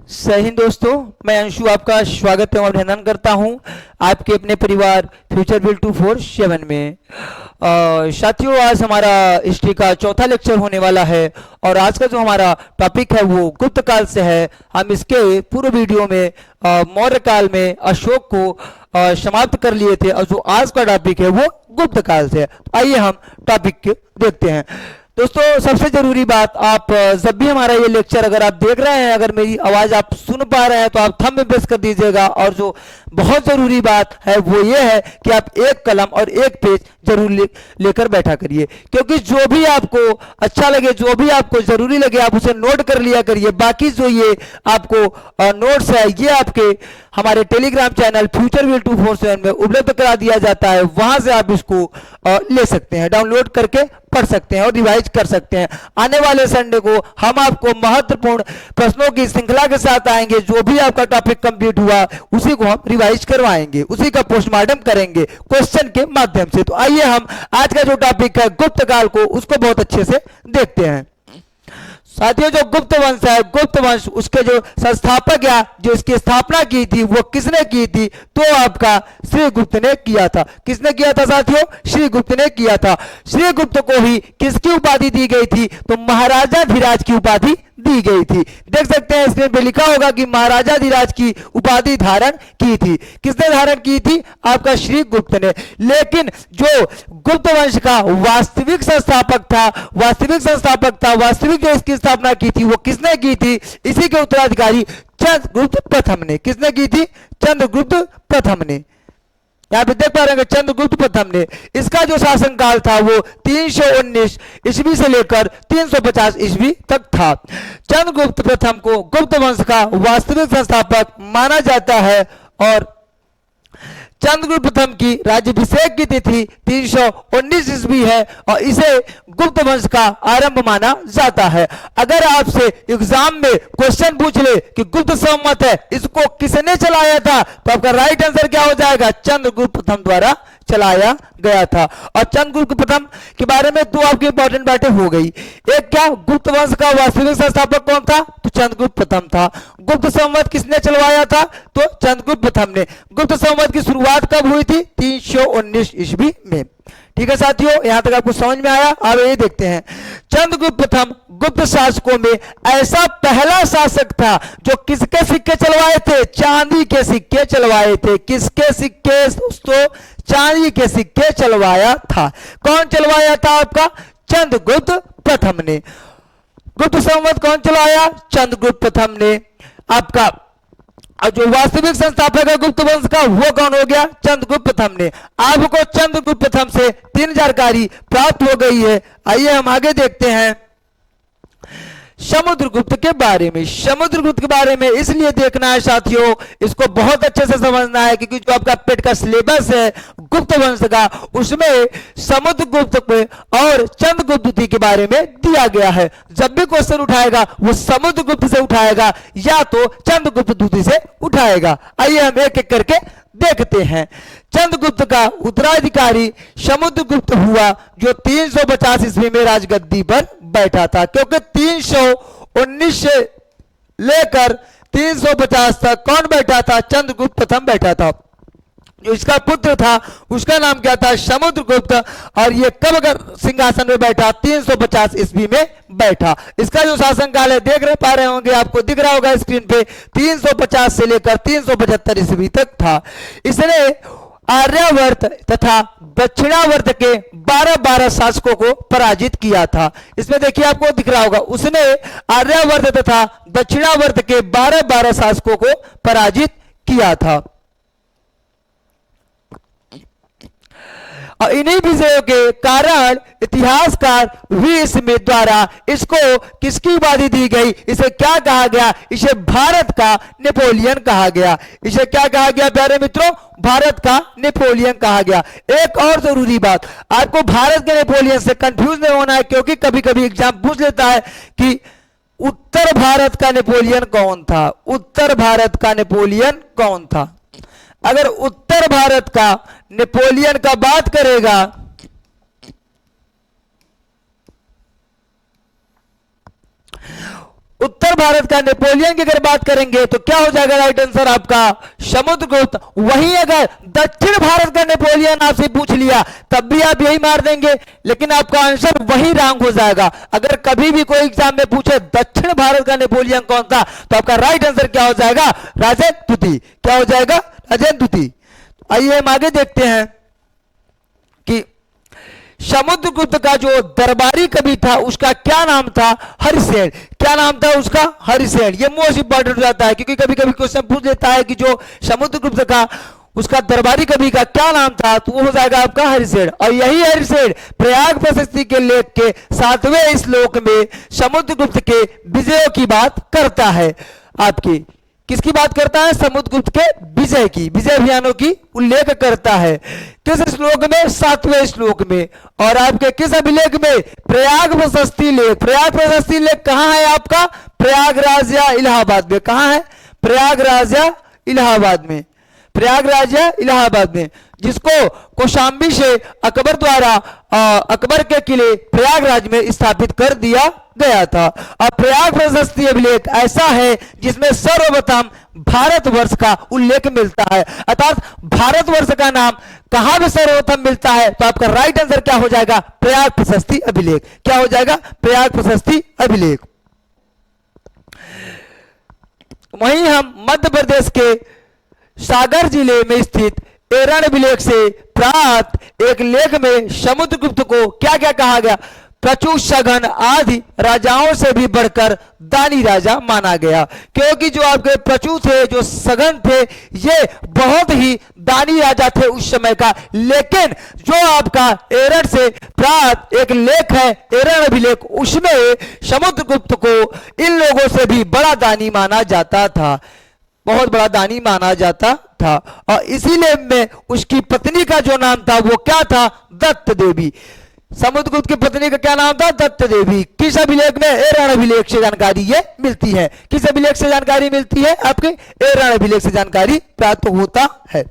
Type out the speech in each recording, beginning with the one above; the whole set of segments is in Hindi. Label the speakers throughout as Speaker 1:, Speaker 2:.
Speaker 1: जय हिंद दोस्तों, मैं अंशु आपका स्वागत एवं अभिनंदन करता हूं आपके अपने परिवार फ्यूचर बिल 247 में। साथियों, आज हमारा हिस्ट्री का चौथा लेक्चर होने वाला है और आज का जो हमारा टॉपिक है वो गुप्त काल से है। हम इसके पूर्व वीडियो में मौर्य काल में अशोक को समाप्त कर लिए थे और जो आज का टॉपिक है वो गुप्त काल से है। तो आइए हम टॉपिक देखते हैं। दोस्तों, सबसे जरूरी बात, आप जब भी हमारा ये लेक्चर अगर आप देख रहे हैं, अगर मेरी आवाज आप सुन पा रहे हैं तो आप थंब में प्रेस कर दीजिएगा। और जो बहुत जरूरी बात है वो ये है कि आप एक कलम और एक पेज जरूर लेकर बैठा करिए, क्योंकि जो भी आपको अच्छा लगे, जो भी आपको जरूरी लगे, आप उसे नोट कर लिया करिए। बाकी जो ये आपको नोट्स है ये आपके हमारे टेलीग्राम चैनल फ्यूचर बिल 247 में उपलब्ध करा दिया जाता है। वहां से आप इसको ले सकते हैं, डाउनलोड करके पढ़ सकते हैं और रिवाइज कर सकते हैं। आने वाले संडे को हम आपको महत्वपूर्ण प्रश्नों की श्रृंखला के साथ आएंगे। जो भी आपका टॉपिक कंप्लीट हुआ उसी को हम रिवाइज करवाएंगे, उसी का पोस्टमार्टम करेंगे क्वेश्चन के माध्यम से। तो आइए हम आज का जो टॉपिक है गुप्त काल को, उसको बहुत अच्छे से देखते हैं। साथियों, जो गुप्त वंश है, गुप्त वंश, उसके जो संस्थापक या जो इसकी स्थापना की थी वो किसने की थी? तो आपका श्रीगुप्त ने किया था। किसने किया था साथियों? श्रीगुप्त ने किया था। श्रीगुप्त को ही किसकी उपाधि दी गई थी? तो महाराजा धीराज की उपाधि दी गई थी। देख सकते हैं स्क्रीन पे लिखा होगा कि महाराजा धीराज की उपाधि धारण की थी। किसने धारण की थी? आपका श्रीगुप्त ने। लेकिन जो गुप्त वंश का वास्तविक संस्थापक था, वास्तविक जो इसकी स्थापना की थी वो किसने की थी? इसी के उत्तराधिकारी चंद्रगुप्त प्रथम ने। किसने की थी? चंद्रगुप्त प्रथम ने। यहां पे देख पा रहे हैं चंद्रगुप्त प्रथम ने। इसका जो शासनकाल था वो 319 ईस्वी से लेकर 350 ईस्वी तक था। चंद्रगुप्त प्रथम को गुप्त वंश का वास्तविक संस्थापक माना जाता है और चंद्रगुप्त प्रथम की राज्याभिषेक की तिथि 319 ईस्वी है और इसे गुप्त वंश का आरंभ माना जाता है। अगर आपसे एग्जाम में क्वेश्चन पूछ ले कि गुप्त संवत है, इसको किसने चलाया था, तो आपका राइट आंसर क्या हो जाएगा? चंद्रगुप्त प्रथम द्वारा चलाया गया था। और चंद्रगुप्त प्रथम के बारे में दो आपकी इंपॉर्टेंट बातें हो गई। एक क्या, गुप्त वंश का वास्तविक संस्थापक कौन था? तो चंद्रगुप्त प्रथम था। गुप्त संवत किसने चलवाया था? तो चंद्रगुप्त प्रथम ने। गुप्त संवत की शुरुआत कब हुई थी? 319 ईस्वी में। ठीक है साथियों, यहां तक आपको समझ में आया? अब ये देखते हैं, चंद्रगुप्त प्रथम गुप्त शासकों में ऐसा पहला शासक था जो किसके सिक्के चलवाए थे? चांदी के सिक्के चलवाए थे। किसके सिक्के दोस्तों? चांदी के सिक्के चलवाया था। कौन चलवाया था? आपका चंद्रगुप्त प्रथम ने। गुप्त संवत कौन चलाया? चंद्रगुप्त प्रथम ने। आपका और जो वास्तविक संस्थापक है गुप्त वंश का वो कौन हो गया? चंद्रगुप्त प्रथम ने। आपको चंद्रगुप्त प्रथम से 3 जानकारी प्राप्त हो गई है। आइए हम आगे देखते हैं समुद्रगुप्त के बारे में। समुद्रगुप्त के बारे में इसलिए देखना है साथियों, इसको बहुत अच्छे से समझना है, क्योंकि जो आपका पेट का सिलेबस है गुप्त वंश का, उसमें समुद्रगुप्त और चंद्रगुप्त के बारे में दिया गया है। जब भी क्वेश्चन उठाएगा वो समुद्रगुप्त से उठाएगा या तो चंद्रगुप्त द्वितीय से उठाएगा। आइए हम एक एक करके देखते हैं। चंद्रगुप्त का उत्तराधिकारी समुद्रगुप्त हुआ, जो 350 ईस्वी में राजगद्दी पर बैठा था। क्योंकि 319 से लेकर 350 तक कौन बैठा था? चंद्रगुप्त प्रथम बैठा था। जो इसका पुत्र था उसका नाम क्या था? समुद्रगुप्त। और ये कब सिंहासन में बैठा? 350 ईस्वी में बैठा। इसका जो शासनकाल है देख पा रहे होंगे, आपको दिख रहा होगा स्क्रीन पे, 350 से लेकर 375 ईस्वी तक था। इसने आर्यावर्त तथा दक्षिणावर्त के 12 शासकों को पराजित किया था। इसमें देखिए आपको दिख रहा होगा, उसने आर्यावर्त तथा दक्षिणावर्त के 12 शासकों को पराजित किया था। और इन्हीं विजयों के कारण इतिहासकार वी स्मिथ द्वारा इसको किसकी उपाधि दी गई? इसे क्या कहा गया? इसे भारत का नेपोलियन कहा गया। इसे क्या कहा गया प्यारे मित्रों? भारत का नेपोलियन कहा गया। एक और जरूरी बात, आपको भारत के नेपोलियन से कंफ्यूज नहीं होना है, क्योंकि कभी कभी एग्जाम पूछ लेता है कि उत्तर भारत का नेपोलियन कौन था? उत्तर भारत का नेपोलियन कौन था? अगर उत्तर भारत का नेपोलियन का बात करेगा उत्तर भारत का नेपोलियन की अगर बात करेंगे तो क्या हो जाएगा राइट आंसर आपका समुद्रगुप्त। वहीं अगर दक्षिण भारत का नेपोलियन आपसे पूछ लिया तब भी आप यही मार देंगे, लेकिन आपका आंसर वही रॉन्ग हो जाएगा। अगर कभी भी कोई एग्जाम में पूछे दक्षिण भारत का नेपोलियन कौन था तो आपका राइट आंसर क्या हो जाएगा राजेंद्र द्वितीय। क्या हो जाएगा राजेंद्र द्वितीय। आइए हम आगे देखते हैं कि समुद्रगुप्त का जो दरबारी कवि था उसका क्या नाम था हरिसेन। क्या नाम था उसका हरिसेन। ये मोस्ट इंपॉर्टेंट हो जाता है क्योंकि कभी कभी क्वेश्चन पूछ लेता है कि जो समुद्रगुप्त का उसका दरबारी कवि का क्या नाम था तो वो हो जाएगा आपका हरिसेन। और यही हरिसेन प्रयाग प्रशस्ति के लेख के 7वें श्लोक में समुद्रगुप्त के विजयों की बात करता है। आपकी किसकी बात करता है समुद्रगुप्त के विजय की, विजय अभियानों की उल्लेख करता है। किस श्लोक में 7वें श्लोक में। और आपके किस अभिलेख में प्रयाग प्रशस्ति लेख। प्रयाग प्रशस्ति लेख कहां है आपका प्रयागराज या इलाहाबाद में। कहां है प्रयागराज या इलाहाबाद में। प्रयागराज या इलाहाबाद में जिसको कौशाम्बी से अकबर द्वारा अकबर के किले प्रयागराज में स्थापित कर दिया गया था। अब प्रयाग प्रशस्ति अभिलेख ऐसा है जिसमें सर्वप्रथम भारतवर्ष का उल्लेख मिलता है, अर्थात भारतवर्ष का नाम कहां में सर्वप्रथम मिलता है तो आपका राइट आंसर क्या हो जाएगा प्रयाग प्रशस्ति अभिलेख। क्या हो जाएगा प्रयाग प्रशस्ति अभिलेख। वहीं हम मध्य प्रदेश के सागर जिले में स्थित एरण अभिलेख से प्राप्त एक लेख में समुद्रगुप्त को क्या क्या कहा गया प्रचुर सघन आदि राजाओं से भी बढ़कर दानी राजा माना गया। क्योंकि जो आपके प्रचुर थे जो सघन थे ये बहुत ही दानी राजा थे उस समय का। लेकिन जो आपका एरण से प्राप्त एक लेख है एरण अभिलेख उसमें समुद्रगुप्त को इन लोगों से भी बड़ा दानी माना जाता था, बहुत बड़ा दानी माना जाता था। और इसीलिए में उसकी पत्नी का जो नाम था वो क्या था दत्त देवी। समुद्रगुप्त की पत्नी का क्या नाम था दत्त देवी। किस अभिलेख में एरण अभिलेख से जानकारी ये मिलती है। किस अभिलेख से जानकारी मिलती है आपके एरण अभिलेख से जानकारी प्राप्त होता है।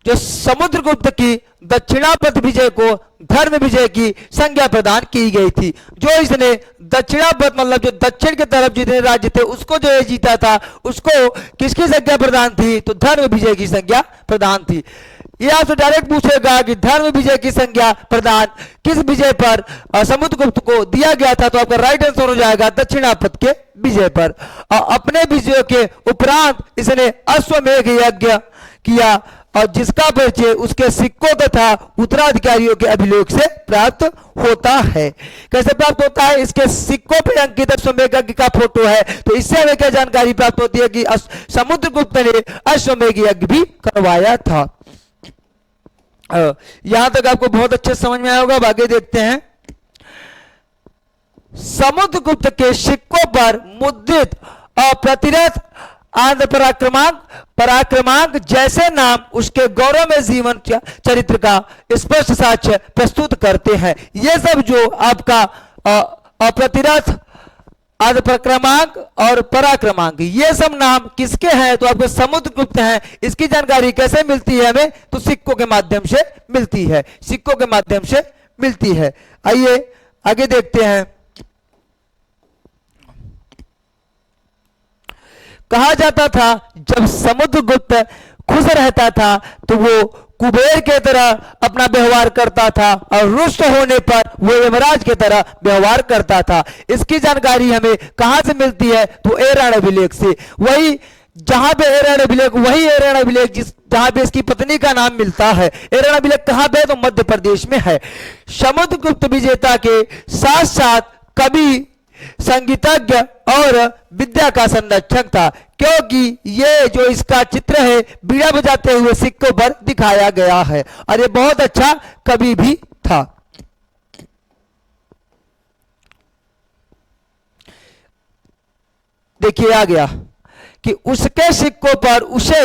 Speaker 1: जो समुद्रगुप्त की दक्षिणापथ विजय को धर्म विजय की संज्ञा प्रदान की गई थी। जो इसने दक्षिणापथ मतलब जो दक्षिण की तरफ जितने राज्य थे उसको जो जीता था उसको किसकी संज्ञा प्रदान थी तो धर्म विजय की संज्ञा प्रदान थी। ये आपसे डायरेक्ट पूछेगा कि धर्म विजय की संज्ञा प्रदान किस विजय पर समुद्रगुप्त को दिया गया था तो आपका राइट आंसर हो जाएगा दक्षिणापथ के विजय पर। अपने विजय के उपरांत इसने अश्वमेध यज्ञ किया और जिसका परिचय उसके सिक्कों तथा उत्तराधिकारियों के अभिलेख से प्राप्त होता है। कैसे प्राप्त होता है इसके सिक्कों पर अंकित अश्वमेध यज्ञ का फोटो है तो इससे हमें क्या जानकारी प्राप्त होती है कि समुद्रगुप्त ने अश्वमेध यज्ञ भी करवाया था। यहां तक आपको बहुत अच्छे समझ में आया होगा। आगे देखते हैं। समुद्रगुप्त के सिक्कों पर मुद्रित अप्रतिरथ आंध्र पराक्रमांक जैसे नाम उसके गौरवमय जीवन चरित्र का स्पष्ट साक्ष्य प्रस्तुत करते हैं। ये सब जो आपका अप्रतिरथ आंध्र पराक्रमांक और पराक्रमांक ये सब नाम किसके हैं तो आपके समुद्रगुप्त हैं। इसकी जानकारी कैसे मिलती है हमें तो सिक्कों के माध्यम से मिलती है, सिक्कों के माध्यम से मिलती है। आइए आगे देखते हैं। कहा जाता था जब समुद्रगुप्त खुश रहता था तो वो कुबेर के तरह अपना व्यवहार करता था और रुष्ट होने पर वो यमराज के तरह व्यवहार करता था। इसकी जानकारी हमें कहां से मिलती है तो एरण अभिलेख से। वही जहां पे एरण अभिलेख वही एरण अभिलेख जहां पे इसकी पत्नी का नाम मिलता है। एरण अभिलेख कहां पे तो मध्य प्रदेश में है। समुद्रगुप्त विजेता के साथ साथ कवि संगीतज्ञ और विद्या का संरक्षक था क्योंकि ये जो इसका चित्र है बीड़ा बजाते हुए सिक्कों पर दिखाया गया है और ये बहुत अच्छा कवि भी था। देखिए आ गया कि उसके सिक्कों पर उसे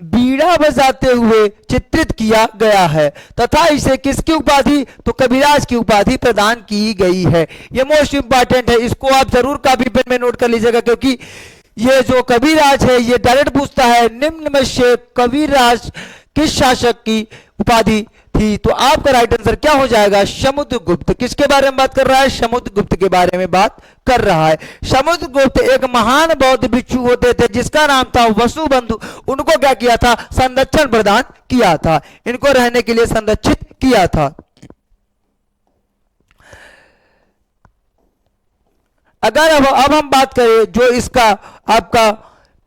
Speaker 1: बीड़ा बजाते हुए चित्रित किया गया है तथा इसे किसकी उपाधि तो कविराज की उपाधि प्रदान की गई है। यह मोस्ट इंपॉर्टेंट है, इसको आप जरूर कॉपी पेन में नोट कर लीजिएगा क्योंकि ये जो कविराज है ये डायरेक्ट पूछता है निम्न में से कविराज किस शासक की उपाधि थी। तो आपका राइट आंसर क्या हो जाएगा? समुद्रगुप्त। किसके बारे में बात कर रहा है? समुद्रगुप्त के बारे में बात कर रहा है। समुद्रगुप्त एक महान बौद्ध भिक्षु होते थे जिसका नाम था वसुबंधु। उनको क्या किया था? संरक्षण प्रदान किया था, इनको रहने के लिए संरक्षित किया था। अगर अब हम बात करें जो इसका आपका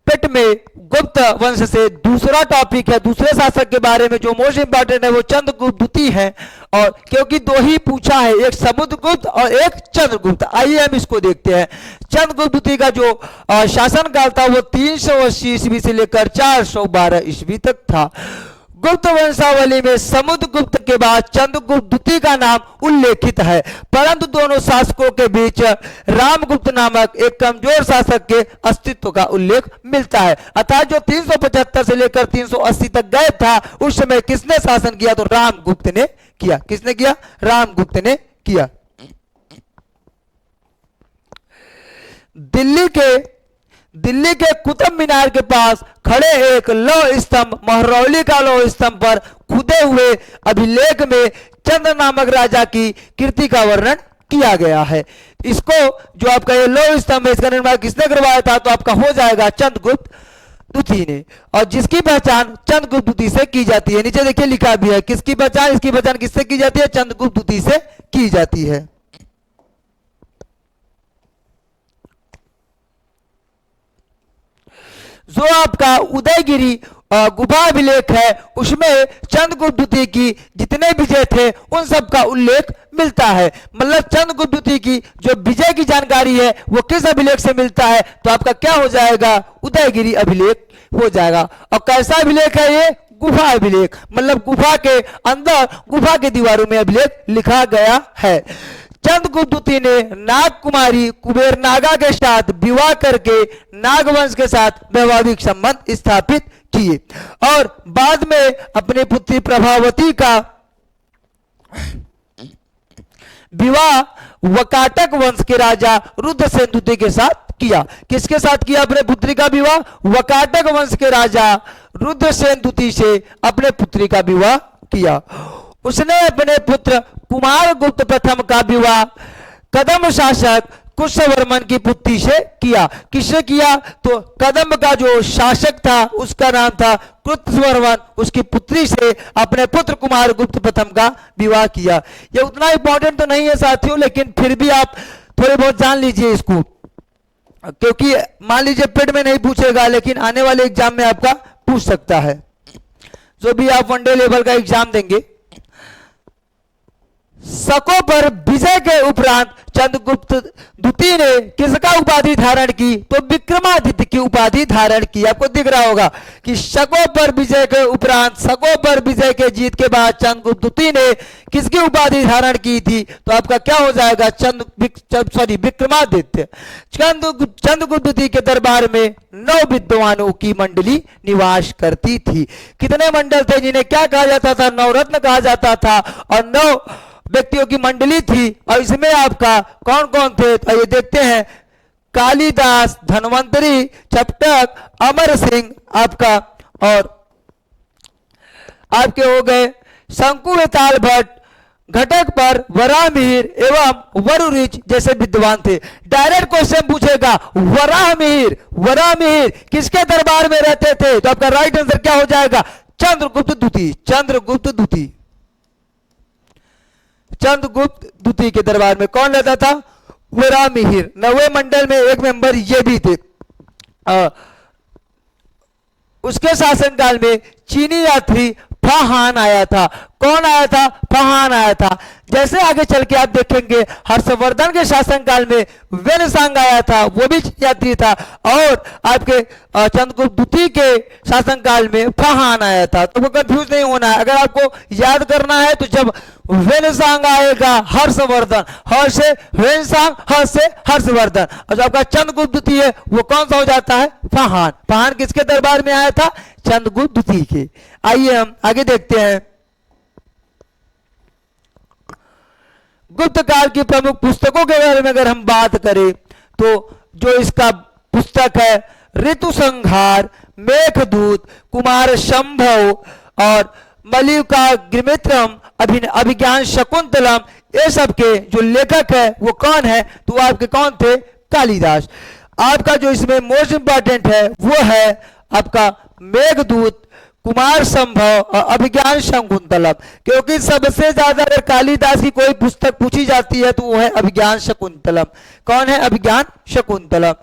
Speaker 1: पेट में गुप्त वंश से दूसरा टॉपिक है, दूसरे शासक के बारे में जो मोस्ट इंपॉर्टेंट है वो चंद्रगुप्त द्वितीय है। और क्योंकि दो ही पूछा है, एक समुद्रगुप्त और एक चंद्रगुप्त। आइए हम इसको देखते हैं। चंद्रगुप्त द्वितीय का जो शासनकाल था वो 380 ईस्वी से लेकर 412 ईस्वी तक था। गुप्त वंशावली में समुद्रगुप्त के बाद चंद्रगुप्त द्वितीय का नाम उल्लेखित है, परंतु दोनों शासकों के बीच रामगुप्त नामक एक कमजोर शासक के अस्तित्व का उल्लेख मिलता है। अर्थात जो 375 से लेकर 380 तक गए था, उस समय किसने शासन किया? तो रामगुप्त ने किया। किसने किया? रामगुप्त ने किया। दिल्ली के कुतुब मीनार के पास खड़े एक लौह स्तंभ, महरौली का लौह स्तंभ पर खुदे हुए अभिलेख में चंद्र नामक राजा की कीर्ति का वर्णन किया गया है। इसको जो आपका ये लौह स्तंभ है, इसका निर्माण किसने करवाया था? तो आपका हो जाएगा चंद्रगुप्त द्वितीय ने। और जिसकी पहचान चंद्रगुप्त द्वितीय से की जाती है। नीचे देखिए लिखा भी है किसकी पहचान, इसकी पहचान किससे की जाती है? चंद्रगुप्त द्वितीय से की जाती है। जो आपका उदयगिरी गुफा अभिलेख है उसमें चंद्रगुप्त द्वितीय की जितने विजय थे उन सब का उल्लेख मिलता है। मतलब चंद्रगुप्त द्वितीय की जो विजय की जानकारी है वो किस अभिलेख से मिलता है? तो आपका क्या हो जाएगा? उदयगिरी अभिलेख हो जाएगा। और कैसा अभिलेख है ये? गुफा अभिलेख। मतलब गुफा के अंदर, गुफा के दीवारों में अभिलेख लिखा गया है। चंद्रगुप्त द्वितीय ने नाग कुमारी कुबेर नागा के साथ विवाह करके नागवंश के साथ वैवाहिक संबंध स्थापित किए और बाद में अपनी पुत्री प्रभावती का विवाह वकाटक वंश के राजा रुद्रसेन द्वितीय के साथ किया। किसके साथ किया अपने पुत्री का विवाह? वकाटक वंश के राजा रुद्रसेन द्वितीय से अपने पुत्री का विवाह किया। उसने अपने पुत्र कुमारगुप्त प्रथम का विवाह कदम शासक कुशवर्मन की पुत्री से किया। किससे किया? तो कदम का जो शासक था उसका नाम था कुशवर्मन, उसकी पुत्री से अपने पुत्र कुमारगुप्त प्रथम का विवाह किया। ये उतना इंपॉर्टेंट तो नहीं है साथियों, लेकिन फिर भी आप थोड़े बहुत जान लीजिए इसको, क्योंकि मान लीजिए पेट में नहीं पूछेगा लेकिन आने वाले एग्जाम में आपका पूछ सकता है। जो भी आप वनडे लेवल का एग्जाम देंगे। शकों पर विजय के उपरांत चंद्रगुप्त द्वितीय ने किसका उपाधि धारण की? तो विक्रमादित्य की उपाधि धारण की। आपको दिख रहा होगा कि शकों पर विजय के उपरांत, शकों पर विजय के जीत के बाद चंद्रगुप्त द्वितीय ने किसकी उपाधि धारण की थी? तो आपका क्या हो जाएगा? विक्रमादित्य। चंद्रगुप्त द्वितीय के दरबार में 9 विद्वानों की मंडली निवास करती थी। कितने मंडल थे जिन्हें क्या कहा जाता था? नवरत्न कहा जाता था। और 9 व्यक्तियों की मंडली थी। और इसमें आपका कौन कौन थे? तो ये देखते हैं, कालिदास, धन्वंतरी, चपटक, अमर सिंह आपका, और आपके हो गए शंकुवेताल भट्ट, घटक पर वराहमिहिर एवं वरुरिच जैसे विद्वान थे। डायरेक्ट क्वेश्चन पूछेगा, वराहमिहिर किसके दरबार में रहते थे? तो आपका राइट आंसर क्या हो जाएगा? चंद्रगुप्त द्वितीय। चंद्रगुप्त द्वितीय, चंद्रगुप्त द्वितीय के दरबार में कौन रहता था? वराहमिहिर। 9वें मंडल में एक मेंबर ये भी थे। उसके शासनकाल में चीनी यात्री फाहान आया था। कौन आया था? फाहान आया था। जैसे आगे चल के आप देखेंगे हर्षवर्धन के शासनकाल में वेनसांग आया था, वो भी यात्री था। और आपके चंद्रगुप्त द्वितीय के शासनकाल में फाहान आया था। तो वो कंफ्यूज नहीं होना है। अगर आपको याद करना है तो जब वेनसांग आएगा हर्षवर्धन, हर से वेनसांग, हर से हर्षवर्धन। और जो आपका चंद्रगुप्त द्वितीय है वो कौन सा हो जाता है? फाहान। फाहान किसके दरबार में आया था? चंद्रगुप्त द्वितीय के। आइए हम आगे देखते हैं। गुप्त काल की प्रमुख पुस्तकों के बारे में अगर हम बात करें तो जो इसका पुस्तक है ऋतु संहार, मेघदूत, कुमार संभव और मल्लिका गिरिमित्रम, अभिज्ञान शकुंतलम, ये सब के जो लेखक है वो कौन है? तो आपके कौन थे? कालिदास। आपका जो इसमें मोस्ट इंपॉर्टेंट है वो है आपका मेघदूत, कुमार संभव और अभिज्ञान शकुंतलम, क्योंकि सबसे ज्यादा अगर कालिदास की कोई पुस्तक पूछी जाती है तो वो है अभिज्ञान शकुंतलम। कौन है? अभिज्ञान शकुंतलम।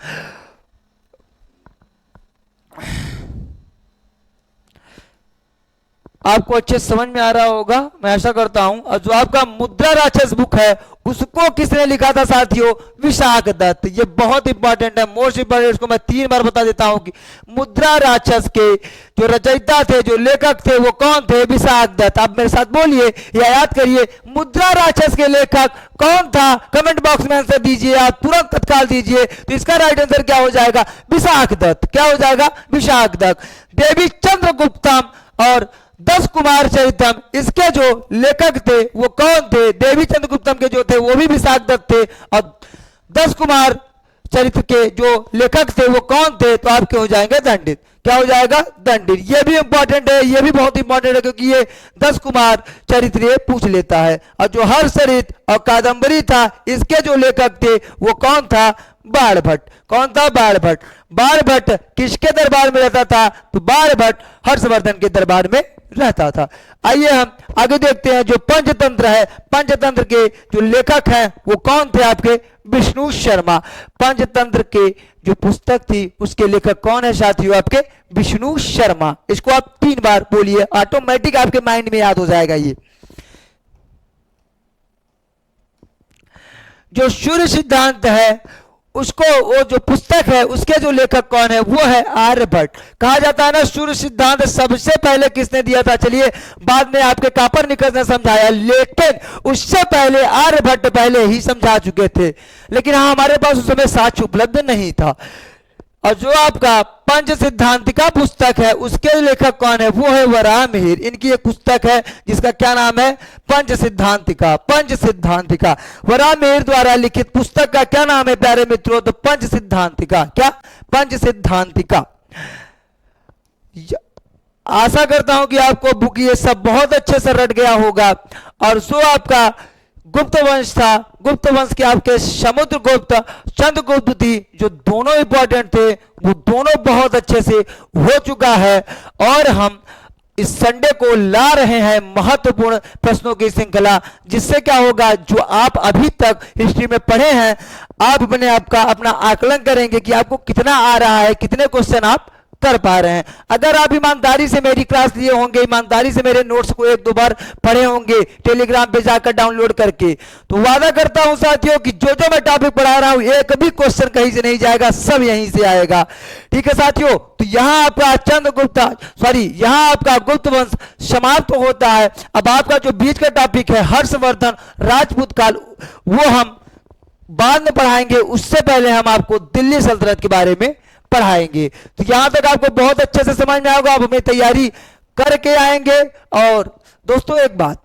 Speaker 1: आपको अच्छे समझ में आ रहा होगा, मैं आशा करता हूं। और जो आपका मुद्रा राक्षस बुक है उसको किसने लिखा था साथियों? विशाख दत्त। ये बहुत इंपॉर्टेंट है, मोस्ट इंपॉर्टेंट। इसको मैं 3 बार बता देता हूं कि मुद्रा राक्षस के जो रचयिता थे, जो लेखक थे, वो कौन थे? विशाख दत्त। आप मेरे साथ बोलिए या याद करिए, मुद्रा राक्षस के लेखक कौन था? कमेंट बॉक्स में आंसर दीजिए, आप तुरंत तत्काल दीजिए। तो इसका राइट आंसर क्या हो जाएगा? विशाख दत्त। क्या हो जाएगा? विशाख दत्त। देवी चंद्रगुप्तम और 10 कुमार चरितम, इसके जो लेखक थे वो कौन थे? देवी चंद्रगुप्तम के जो थे वो भी विशाख दत्त थे, और 10 कुमार चरित्र के जो लेखक थे वो कौन थे? तो आपके हो जाएंगे दंडित। क्या हो जाएगा? दंडित। ये भी इंपॉर्टेंट है, ये भी बहुत इंपॉर्टेंट है, क्योंकि ये 10 कुमार चरित्र ये पूछ लेता है। और जो हर्षचरित और कादंबरी था, इसके जो लेखक थे वो कौन था? बाणभट्ट। कौन था? बाणभट्ट। बाणभट्ट किसके दरबार में रहता था? तो बाणभट्ट हर्षवर्धन के दरबार में रहता था। आइए हम आगे देखते हैं। जो पंचतंत्र है, पंचतंत्र के जो लेखक हैं वो कौन थे? आपके विष्णु शर्मा। पंचतंत्र के जो पुस्तक थी उसके लेखक कौन है साथियों? आपके विष्णु शर्मा। इसको आप 3 बार बोलिए, ऑटोमेटिक आपके माइंड में याद हो जाएगा। ये जो सूर्य सिद्धांत है उसको, वो जो पुस्तक है उसके जो लेखक कौन है? वो है आर्यभट्ट। कहा जाता है ना सूर्य सिद्धांत सबसे पहले किसने दिया था? चलिए, बाद में आपके कापरनिकस ने समझाया, लेकिन उससे पहले आर्यभट्ट पहले ही समझा चुके थे। लेकिन हाँ, हमारे पास उस समय साक्ष्य उपलब्ध नहीं था। और जो आपका पंच सिद्धांतिका पुस्तक है उसके लेखक कौन है? वो है वराहमिहिर। इनकी एक पुस्तक है जिसका क्या नाम है? पंच सिद्धांतिका। पंच सिद्धांतिका वराहमिहिर द्वारा लिखित पुस्तक का क्या नाम है प्यारे मित्रों? तो पंच सिद्धांतिका। क्या? पंच सिद्धांतिका। आशा करता हूं कि आपको बुक ये सब बहुत अच्छे से रट गया होगा। और जो आपका गुप्त वंश था, गुप्त वंश के आपके समुद्रगुप्त, चंद्रगुप्त थी, जो दोनों इंपॉर्टेंट थे, वो दोनों बहुत अच्छे से हो चुका है। और हम इस संडे को ला रहे हैं महत्वपूर्ण प्रश्नों की श्रृंखला, जिससे क्या होगा, जो आप अभी तक हिस्ट्री में पढ़े हैं, आप अपना आकलन करेंगे कि आपको कितना आ रहा है, कितने क्वेश्चन आप कर पा रहे हैं। अगर आप ईमानदारी से मेरी क्लास लिए होंगे, ईमानदारी से मेरे नोट्स को 1-2 बार पढ़े होंगे टेलीग्राम पे जाकर डाउनलोड करके, तो वादा करता हूं साथियों कि जो जो मैं टॉपिक पढ़ा रहा हूं एक भी क्वेश्चन कहीं से नहीं जाएगा, सब यहीं से आएगा। ठीक है साथियों, तो यहां आपका यहां आपका गुप्त वंश समाप्त होता है। अब आपका जो बीच का टॉपिक है हर्षवर्धन राजपूत काल, वो हम बाद में पढ़ाएंगे। उससे पहले हम आपको दिल्ली सल्तनत के बारे में पढ़ाएंगे। तो यहां तक आपको बहुत अच्छे से समझ में आएगा। आप हमें तैयारी करके आएंगे। और दोस्तों एक बात,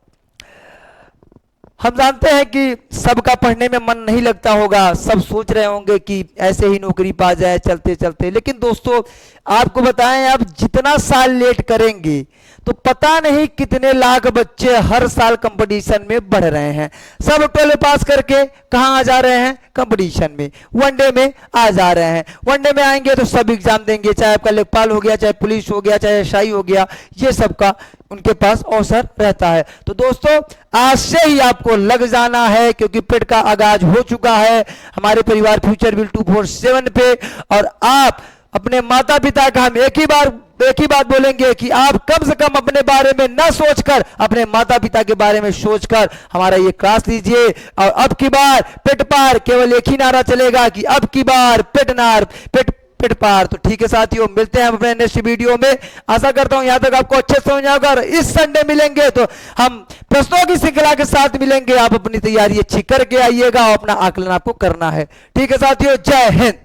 Speaker 1: हम जानते हैं कि सबका पढ़ने में मन नहीं लगता होगा, सब सोच रहे होंगे कि ऐसे ही नौकरी पा जाए चलते चलते। लेकिन दोस्तों आपको बताएं, आप जितना साल लेट करेंगे तो पता नहीं कितने लाख बच्चे हर साल कंपटीशन में बढ़ रहे हैं। सब 12 पास करके कहां आ जा रहे हैं? कंपटीशन में, वनडे में आ जा रहे हैं। वनडे में आएंगे तो सब एग्जाम देंगे, चाहे आपका लेखपाल हो गया, चाहे पुलिस हो गया, चाहे एसआई हो गया, ये सब का उनके पास अवसर रहता है। तो दोस्तों आज से ही आपको लग जाना है, क्योंकि पेट का आगाज हो चुका है हमारे परिवार फ्यूचर विल 247 पे। और आप अपने माता पिता का हम एक ही बात बोलेंगे कि आप कम से कम अपने बारे में न सोचकर अपने माता पिता के बारे में सोचकर हमारा ये क्लास लीजिए। और अब की बार पेट पार, केवल एक ही नारा चलेगा कि अब की बार पेट पार। तो ठीक है साथियों, मिलते हैं अपने नेक्स्ट वीडियो में। आशा करता हूं यहां तक आपको अच्छे से समझ आएगा। इस संडे मिलेंगे तो हम प्रश्नों की श्रृंखला के साथ मिलेंगे। आप अपनी तैयारी अच्छी करके आइएगा और अपना आकलन आपको करना है। ठीक है साथियों, जय हिंद।